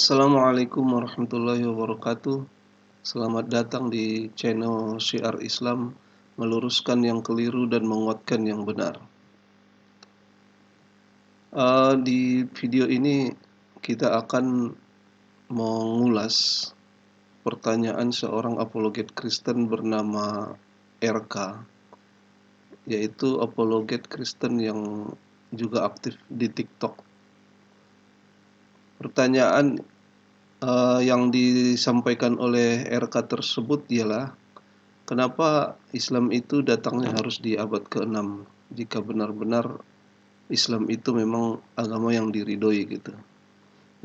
Assalamualaikum warahmatullahi wabarakatuh. Selamat datang di channel Syiar Islam, meluruskan yang keliru dan menguatkan yang benar. Di video ini kita akan mengulas pertanyaan seorang apologet Kristen bernama RK, yaitu apologet Kristen yang juga aktif di TikTok. Pertanyaan yang disampaikan oleh RK tersebut ialah, kenapa Islam itu datangnya harus di abad ke-6 jika benar-benar Islam itu memang agama yang diridhoi gitu.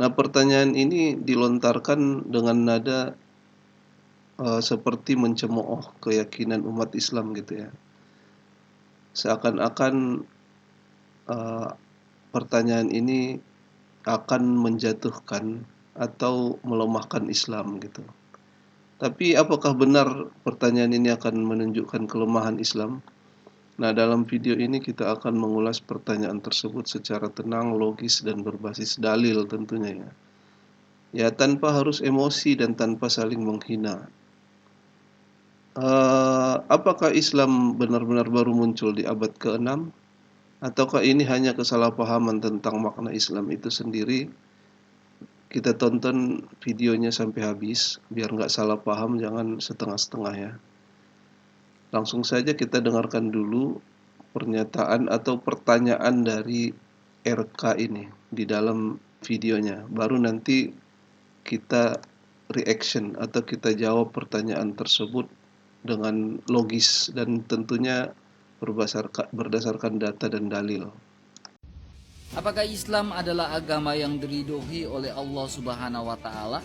Nah, pertanyaan ini dilontarkan dengan nada seperti mencemooh keyakinan umat Islam gitu ya. Seakan-akan uh, pertanyaan ini akan menjatuhkan atau melemahkan Islam gitu. Tapi apakah benar pertanyaan ini akan menunjukkan kelemahan Islam? Nah, dalam video ini kita akan mengulas pertanyaan tersebut secara tenang, logis, dan berbasis dalil tentunya ya. Ya, tanpa harus emosi dan tanpa saling menghina. Apakah Islam benar-benar baru muncul di abad ke-6? Ataukah ini hanya kesalahpahaman tentang makna Islam itu sendiri? Kita tonton videonya sampai habis, biar nggak salah paham, jangan setengah-setengah ya. Langsung saja kita dengarkan dulu pernyataan atau pertanyaan dari RK ini di dalam videonya. Baru nanti kita reaction atau kita jawab pertanyaan tersebut dengan logis dan tentunya berdasarkan data dan dalil. Apakah Islam adalah agama yang diridhoi oleh Allah Subhanahu wa taala?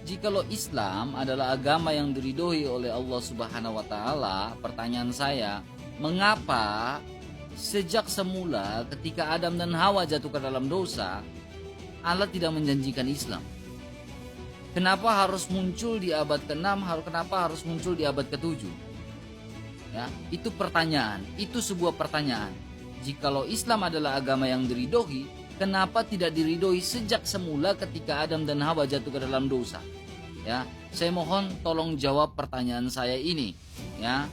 Jikalau Islam adalah agama yang diridhoi oleh Allah Subhanahu wa taala, pertanyaan saya, mengapa sejak semula ketika Adam dan Hawa jatuh ke dalam dosa, Allah tidak menjanjikan Islam? Kenapa harus muncul di abad ke-6? Kenapa harus muncul di abad ke-7? Ya, itu pertanyaan, itu sebuah pertanyaan. Jikalau Islam adalah agama yang diridhoi, kenapa tidak diridhoi sejak semula ketika Adam dan Hawa jatuh ke dalam dosa? Ya, saya mohon tolong jawab pertanyaan saya ini, ya.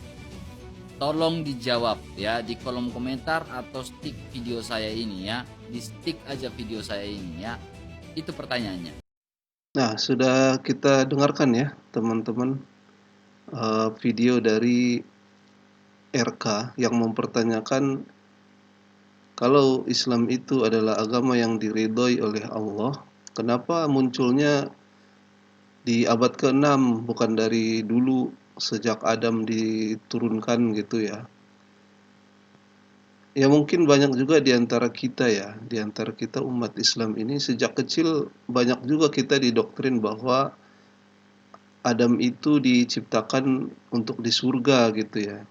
Tolong dijawab ya di kolom komentar atau stick video saya ini ya. Di stick aja video saya ini ya. Itu pertanyaannya. Nah, sudah kita dengarkan ya teman-teman video dari RK yang mempertanyakan kalau Islam itu adalah agama yang diridhoi oleh Allah, kenapa munculnya di abad ke-6 bukan dari dulu sejak Adam diturunkan gitu ya. Ya mungkin banyak juga di antara kita ya, di antara kita umat Islam ini sejak kecil banyak juga kita didoktrin bahwa Adam itu diciptakan untuk di surga gitu ya.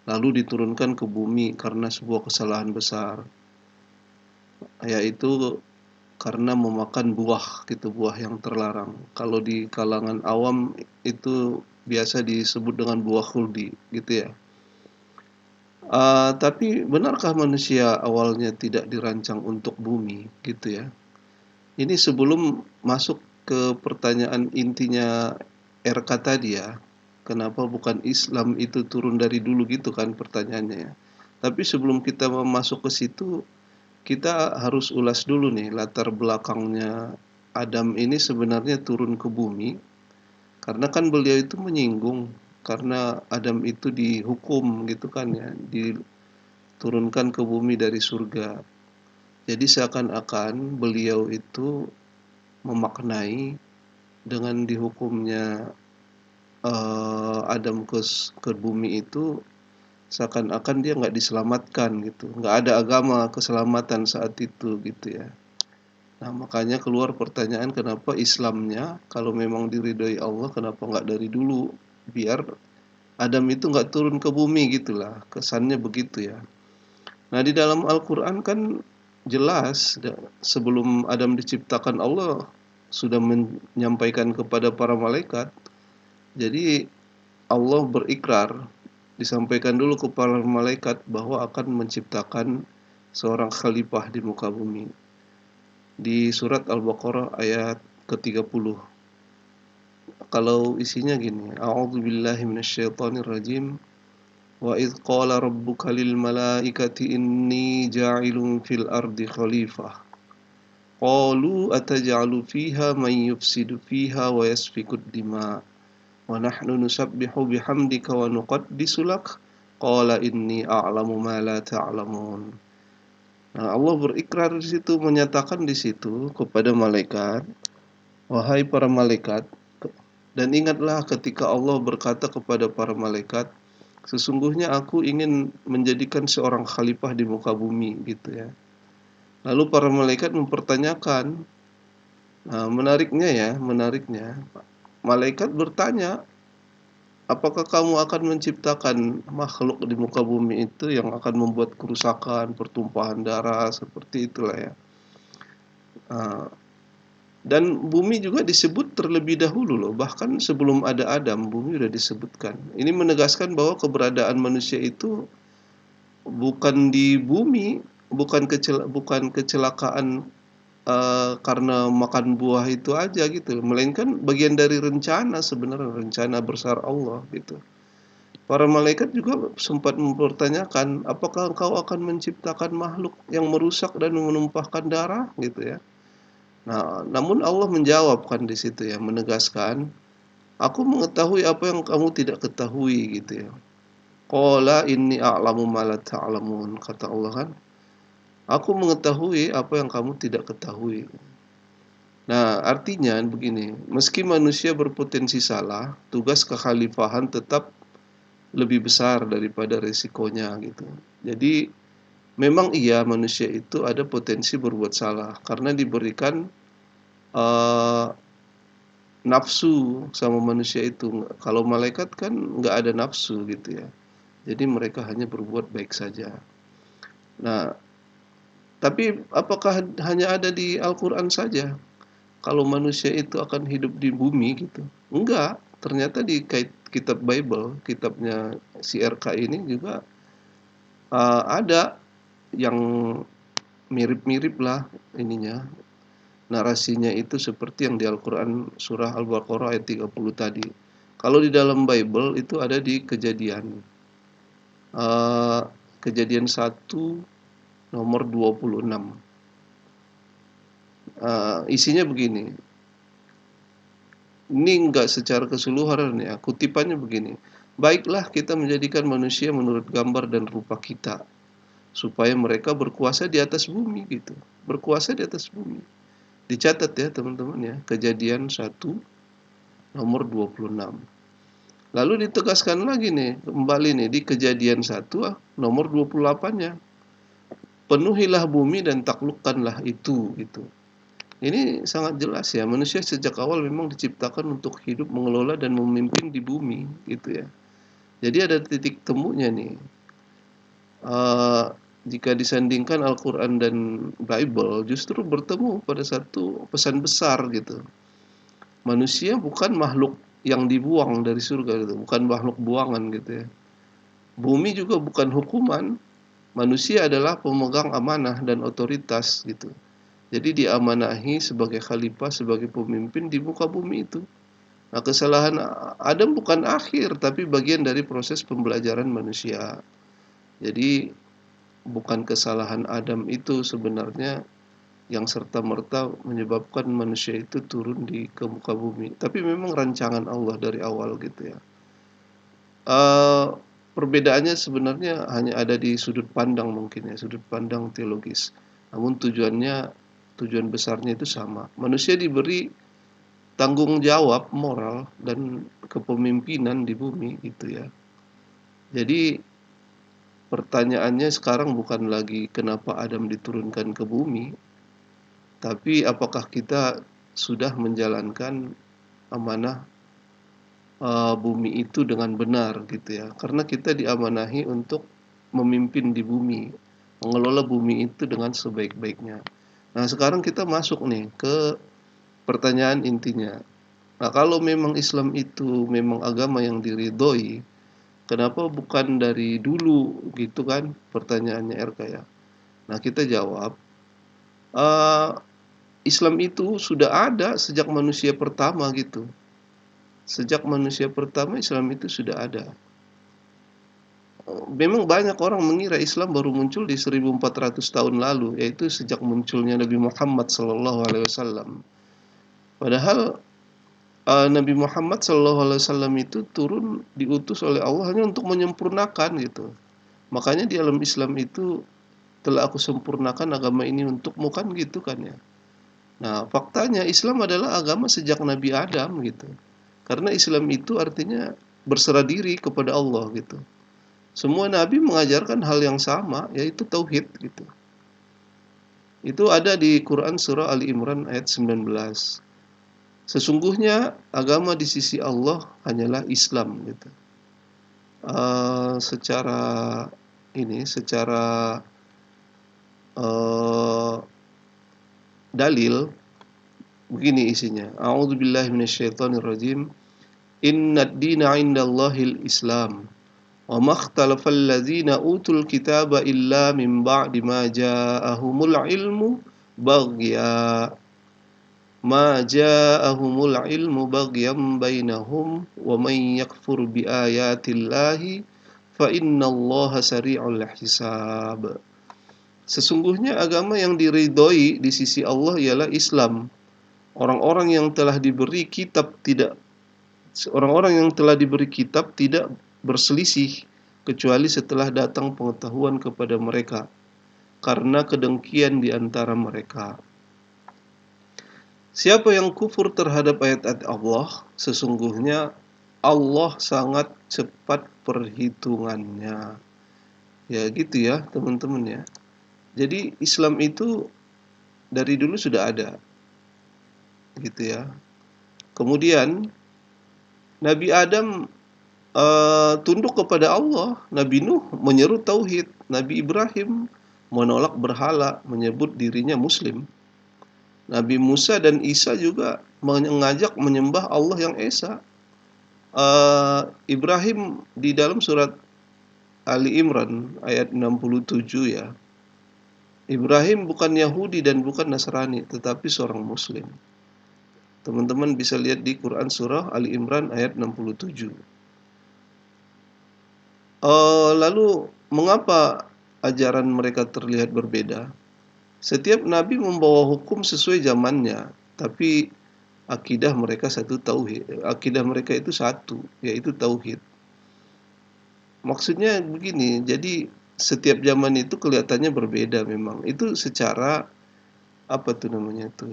Lalu diturunkan ke bumi karena sebuah kesalahan besar, yaitu karena memakan buah gitu, buah yang terlarang. Kalau di kalangan awam itu biasa disebut dengan buah khuldi gitu ya. Tapi benarkah manusia awalnya tidak dirancang untuk bumi gitu ya? Ini sebelum masuk ke pertanyaan intinya RK tadi ya, kenapa bukan Islam itu turun dari dulu gitu kan pertanyaannya ya. Tapi sebelum kita masuk ke situ, kita harus ulas dulu nih latar belakangnya Adam ini sebenarnya turun ke bumi, karena kan beliau itu menyinggung karena Adam itu dihukum gitu kan ya, diturunkan ke bumi dari surga. Jadi seakan-akan beliau itu memaknai dengan dihukumnya Adam ke bumi itu seakan-akan dia nggak diselamatkan gitu, nggak ada agama keselamatan saat itu gitu ya. Nah, makanya keluar pertanyaan kenapa Islamnya kalau memang diridhoi Allah kenapa nggak dari dulu, biar Adam itu nggak turun ke bumi gitulah, kesannya begitu ya. Nah, di dalam Al-Quran kan jelas sebelum Adam diciptakan Allah sudah menyampaikan kepada para malaikat. Jadi Allah berikrar, disampaikan dulu kepada malaikat bahwa akan menciptakan seorang khalifah di muka bumi. Di surat Al-Baqarah ayat ke-30. Kalau isinya gini, a'udzubillahi minasyaitonirrajim. Wa idz qala rabbuka lil malaikati inni ja'ilun fil ardi khalifah. Qalu ataj'alu fiha man yufsidu fiha wa yasfiku ad-dima' wa nahnu nusabbihu bihamdika wa nuqaddisu lak. Qala inni a'lamu ma la ta'lamun. Nah, Allah berikrar di situ, menyatakan di situ kepada malaikat, wahai para malaikat, dan ingatlah ketika Allah berkata kepada para malaikat, sesungguhnya aku ingin menjadikan seorang khalifah di muka bumi, gitu ya. Lalu para malaikat mempertanyakan, nah, menariknya, malaikat bertanya, apakah kamu akan menciptakan makhluk di muka bumi itu yang akan membuat kerusakan, pertumpahan darah, seperti itulah ya. Dan bumi juga disebut terlebih dahulu loh, bahkan sebelum ada Adam, bumi sudah disebutkan. Ini menegaskan bahwa keberadaan manusia itu bukan di bumi, bukan kecelakaan karena makan buah itu aja gitu, melainkan bagian dari rencana, sebenarnya rencana besar Allah gitu. Para malaikat juga sempat mempertanyakan, apakah engkau akan menciptakan makhluk yang merusak dan menumpahkan darah gitu ya. Nah, namun Allah menjawabkan di situ ya, menegaskan, aku mengetahui apa yang kamu tidak ketahui gitu ya. Qala inni a'lamu ma la ta'lamun, kata Allah kan. Aku mengetahui apa yang kamu tidak ketahui. Nah, artinya begini, meski manusia berpotensi salah, tugas kekhalifahan tetap lebih besar daripada resikonya gitu. Jadi memang iya manusia itu ada potensi berbuat salah karena diberikan uh, nafsu sama manusia itu. Kalau malaikat kan nggak ada nafsu gitu ya. Jadi mereka hanya berbuat baik saja. Nah, tapi apakah hanya ada di Al-Quran saja? Kalau manusia itu akan hidup di bumi gitu? Enggak. Ternyata di kitab Bible, kitabnya si RK ini juga ada yang mirip-mirip lah ininya. Narasinya itu seperti yang di Al-Quran surah Al-Baqarah ayat 30 tadi. Kalau di dalam Bible itu ada di Kejadian. Kejadian 1 nomor 26. Isinya begini. Ini enggak secara keseluruhan ya, kutipannya begini. Baiklah kita menjadikan manusia menurut gambar dan rupa kita, supaya mereka berkuasa di atas bumi gitu. Berkuasa di atas bumi. Dicatat ya teman-teman ya, Kejadian 1 nomor 26. Lalu ditegaskan lagi nih, kembali nih di Kejadian 1 nomor 28-nya. Penuhilah bumi dan taklukkanlah itu gitu. Ini sangat jelas ya, manusia sejak awal memang diciptakan untuk hidup, mengelola dan memimpin di bumi gitu ya. Jadi ada titik temunya nih. Jika disandingkan Al-Quran dan Bible, justru bertemu pada satu pesan besar gitu. Manusia bukan makhluk yang dibuang dari surga gitu, bukan makhluk buangan gitu ya. Bumi juga bukan hukuman. Manusia adalah pemegang amanah dan otoritas gitu. Jadi diamanahi sebagai khalifah, sebagai pemimpin di muka bumi itu. Nah, kesalahan Adam bukan akhir, tapi bagian dari proses pembelajaran manusia. Jadi bukan kesalahan Adam itu sebenarnya yang serta-merta menyebabkan manusia itu turun ke muka bumi. Tapi memang rancangan Allah dari awal gitu ya. Perbedaannya sebenarnya hanya ada di sudut pandang mungkin ya, sudut pandang teologis. Namun tujuan besarnya itu sama. Manusia diberi tanggung jawab moral dan kepemimpinan di bumi gitu ya. Jadi pertanyaannya sekarang bukan lagi kenapa Adam diturunkan ke bumi, tapi apakah kita sudah menjalankan amanah bumi itu dengan benar gitu ya. Karena kita diamanahi untuk memimpin di bumi, mengelola bumi itu dengan sebaik-baiknya. Nah, sekarang kita masuk nih ke pertanyaan intinya. Nah, kalau memang Islam itu memang agama yang diridhoi, kenapa bukan dari dulu gitu kan, pertanyaannya RK ya. Nah, kita jawab, Islam itu sudah ada sejak manusia pertama gitu. Sejak manusia pertama Islam itu sudah ada. Memang banyak orang mengira Islam baru muncul di 1400 tahun lalu, yaitu sejak munculnya Nabi Muhammad SAW. Padahal Nabi Muhammad SAW itu turun diutus oleh Allah hanya untuk menyempurnakan gitu. Makanya di dalam Islam itu telah aku sempurnakan agama ini untukmu, kan gitu kan ya. Nah, faktanya Islam adalah agama sejak Nabi Adam gitu. Karena Islam itu artinya berserah diri kepada Allah gitu. Semua nabi mengajarkan hal yang sama, yaitu tauhid gitu. Itu ada di Quran surah Ali Imran ayat 19. Sesungguhnya agama di sisi Allah hanyalah Islam gitu. Secara uh, dalil begini isinya. A'udzubillahi minasyaitonirrajim. Innad dina 'indallahil Islam. Wa makhtalafa alladzina utul kitaba illa min ba'di ma ja'ahumul ilmu baghya bainahum wa man yakfur bi ayatillahi fa innallaha sari'ul hisab. Sesungguhnya agama yang diridhoi di sisi Allah ialah Islam. Orang-orang yang telah diberi kitab tidak berselisih kecuali setelah datang pengetahuan kepada mereka karena kedengkian di antara mereka. Siapa yang kufur terhadap ayat-ayat Allah, sesungguhnya Allah sangat cepat perhitungannya. Ya gitu ya teman-teman ya. Jadi Islam itu dari dulu sudah ada gitu ya. Kemudian Nabi Adam tunduk kepada Allah. Nabi Nuh menyeru tauhid. Nabi Ibrahim menolak berhala, menyebut dirinya muslim. Nabi Musa dan Isa juga mengajak menyembah Allah yang Esa. Ibrahim di dalam surat Ali Imran ayat 67 ya. Ibrahim bukan Yahudi dan bukan Nasrani, tetapi seorang muslim. Teman-teman bisa lihat di Quran surah Ali Imran ayat 67. Lalu mengapa ajaran mereka terlihat berbeda? Setiap nabi membawa hukum sesuai zamannya, tapi akidah mereka itu satu, yaitu tauhid. Maksudnya begini, jadi setiap zaman itu kelihatannya berbeda memang. Itu secara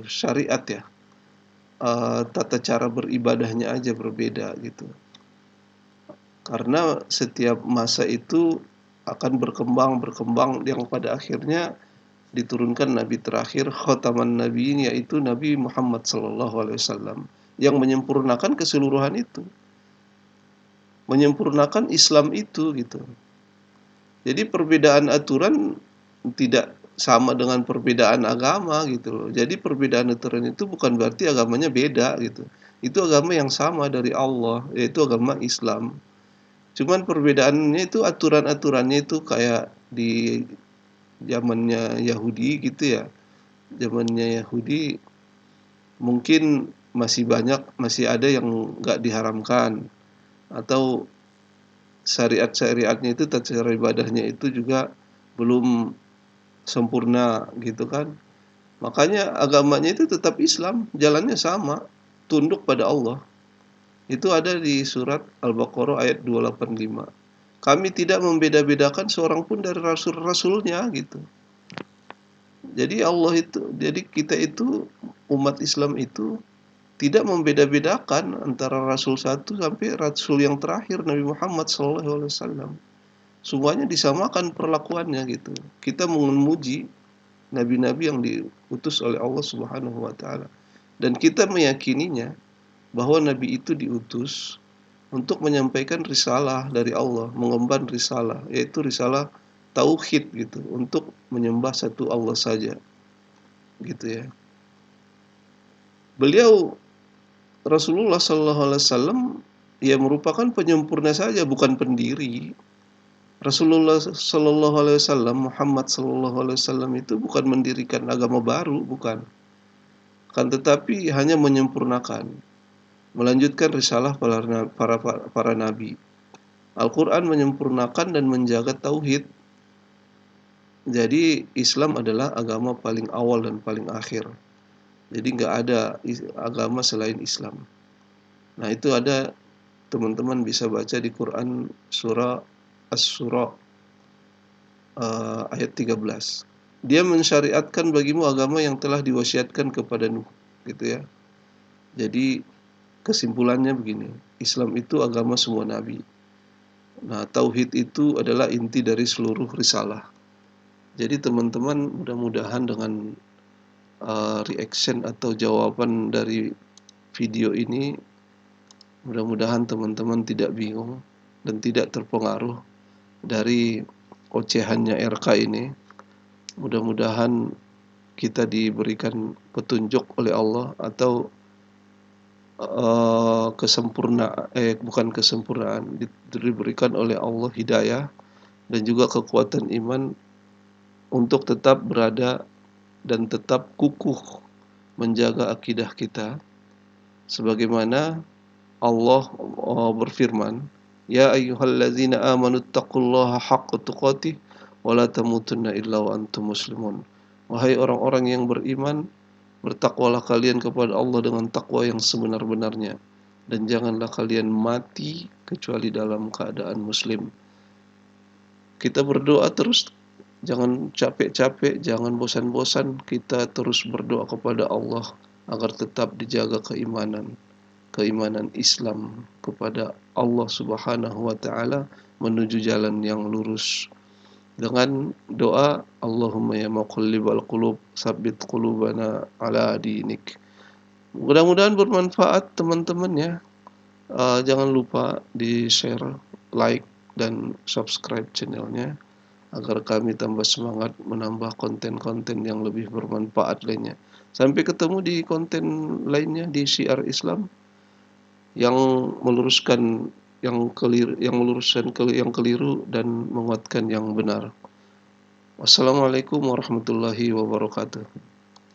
syariat ya. Tata cara beribadahnya aja berbeda gitu. Karena setiap masa itu akan berkembang yang pada akhirnya diturunkan nabi terakhir khataman nabiin, yaitu Nabi Muhammad SAW yang menyempurnakan keseluruhan itu. Menyempurnakan Islam itu gitu. Jadi perbedaan aturan tidak sama dengan perbedaan agama gitu loh. Jadi perbedaan aturan itu bukan berarti agamanya beda gitu. Itu agama yang sama dari Allah, yaitu agama Islam. Cuman perbedaannya itu aturan-aturannya itu kayak di zamannya Yahudi gitu ya. Zamannya Yahudi mungkin masih ada yang nggak diharamkan, atau syariat-syariatnya itu, tata cara ibadahnya itu juga belum sempurna gitu kan. Makanya agamanya itu tetap Islam, jalannya sama, tunduk pada Allah. Itu ada di surat Al-Baqarah ayat 285. Kami tidak membeda-bedakan seorang pun dari rasul-rasulnya gitu. Jadi kita itu, umat Islam itu tidak membeda-bedakan antara rasul satu sampai rasul yang terakhir Nabi Muhammad SAW. Semuanya disamakan perlakuannya gitu. Kita memuji nabi-nabi yang diutus oleh Allah Subhanahu wa taala. Dan kita meyakininya bahwa nabi itu diutus untuk menyampaikan risalah dari Allah, mengemban risalah, yaitu risalah tauhid gitu, untuk menyembah satu Allah saja. Gitu ya. Beliau Rasulullah SAW ya merupakan penyempurna saja, bukan pendiri. Rasulullah SAW, Muhammad SAW itu bukan mendirikan agama baru, bukan. akan tetapi hanya menyempurnakan, melanjutkan risalah para nabi. Al-Quran menyempurnakan dan menjaga tauhid. Jadi Islam adalah agama paling awal dan paling akhir. Jadi nggak ada agama selain Islam. Nah itu ada, teman-teman bisa baca di Quran surah As-Surah ayat 13. Dia mensyariatkan bagimu agama yang telah diwasiatkan kepada Nuh, gitu ya. Jadi kesimpulannya begini, Islam itu agama semua nabi. Nah, tauhid itu adalah inti dari seluruh risalah. Jadi teman-teman mudah-mudahan dengan reaction atau jawaban dari video ini, mudah-mudahan teman-teman tidak bingung dan tidak terpengaruh dari ocehannya RK ini. Mudah-mudahan kita diberikan petunjuk oleh Allah atau bukan kesempurnaan, diberikan oleh Allah hidayah dan juga kekuatan iman untuk tetap berada dan tetap kukuh menjaga akidah kita sebagaimana Allah berfirman, "Ya ayyuhallazina amanu taqullaha haqqa tuqatih wa la tamutunna illa wa antum muslimun." Wahai orang-orang yang beriman, bertakwalah kalian kepada Allah dengan takwa yang sebenar-benarnya dan janganlah kalian mati kecuali dalam keadaan muslim. Kita berdoa terus, jangan capek-capek, jangan bosan-bosan, kita terus berdoa kepada Allah agar tetap dijaga keimanan Islam kepada Allah Subhanahu wa taala menuju jalan yang lurus. Dengan doa Allahumma ya muqallibal qulub tsabbit qulubana ala dinik. Mudah-mudahan bermanfaat teman-teman ya. Jangan lupa di-share, like dan subscribe channelnya agar kami tambah semangat menambah konten-konten yang lebih bermanfaat lainnya. Sampai ketemu di konten lainnya di Syiar Islam yang meluruskan yang keliru dan menguatkan yang benar. Wassalamualaikum warahmatullahi wabarakatuh.